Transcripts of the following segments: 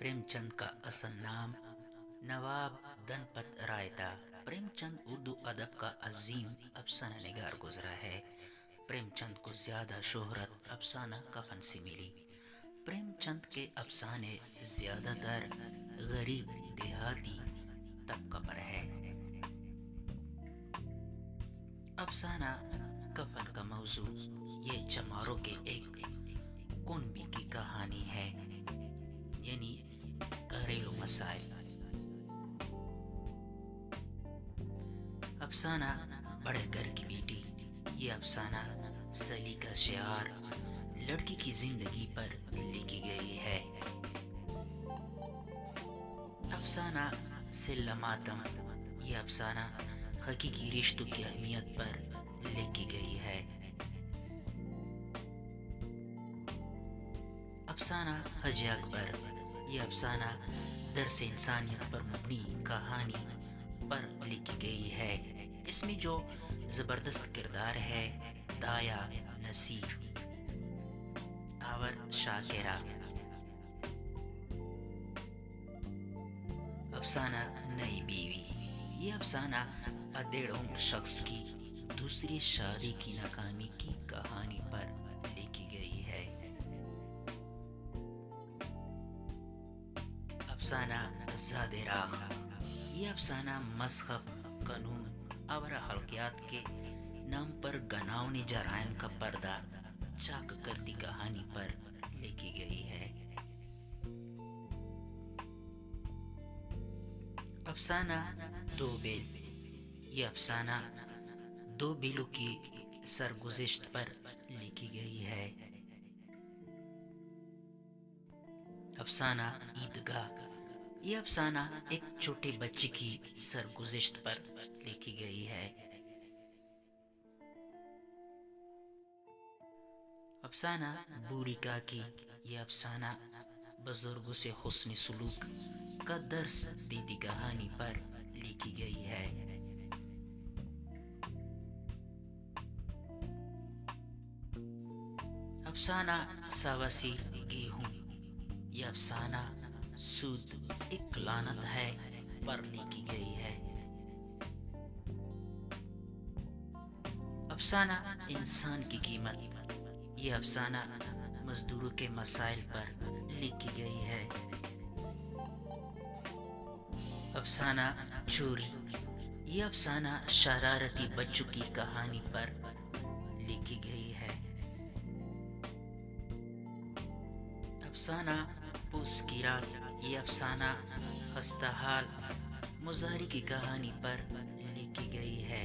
प्रेम चंद का असल नाम नवाब धनपत राय था। प्रेमचंद उर्दू अदब का अजीम अफसाना निगार गुजरा है। प्रेमचंद को ज्यादा शोहरत अफसाना कफन से मिली। प्रेमचंद के अफसाने ज्यादातर गरीब देहाती तबका पर है। अफसाना कफन का मौजू ये चमारों के एक कुनबी की कहानी है, यानी घरेलू मसाइल। अफसाना बड़े घर की बेटी। ये अफसाना सलीका शियार लड़की की जिंदगी पर लिखी गई है। अफसाना सिल्ला मातम। ये अफसाना हकीकी रिश्तों की अहमियत पर लिखी गई है। अफसाना हज अकबर। ये अफसाना दरस इंसानियत पर मबनी कहानी पर लिखी गई है। इसमें जो जबरदस्त किरदार है दाया नसीर और शाकिरा। अफसाना नई बीवी। ये अफसाना अधेड़ उम्र शख्स की दूसरी शादी की नाकामी की कहानी पर लिखी गई है। अफसाना ज़ादे राग। ये अफसाना मज़हब, कानून और हल्कियात के नाम पर गनावनी जराइम का पर्दा चाक करती कहानी पर लिखी गई है। अफसाना दो बेल। ये अफसाना दो बेलों की सरगुज़िश्त पर लिखी गई है। अफसाना ईदगाह। ये अफसाना एक छोटे बच्चे की सरगुज़िश्त पर लिखी गई है। अफसाना बूढ़ी काकी। ये अफसाना बुजुर्गों से हुस्न सुलूक का दर्स देती कहानी पर लिखी गई है। अफसाना सावसी गेहूं। यह अफसाना सूद एक लानत है पर लिखी गई है। अफसाना इंसान की कीमत। यह अफसाना मजदूरों के मसाइल पर लिखी गई है। अफसाना चोरी। यह अफसाना शरारती बच्चों की कहानी पर लिखी गई है। अफसाना पुस्किरात। ये अफसाना हस्तहाल मुजारी की कहानी पर लिखी गई है।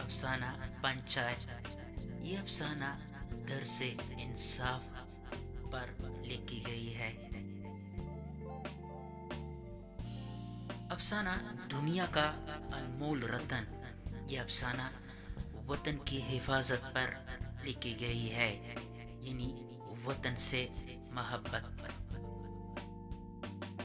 अफसाना पंचायत। ये अफसाना दरसे इंसाफ पर लिखी गई है। अफसाना दुनिया का अनमोल रतन। ये अफसाना वतन की हिफाजत पर लिखी गई है, यानी वतन से मोहब्बत।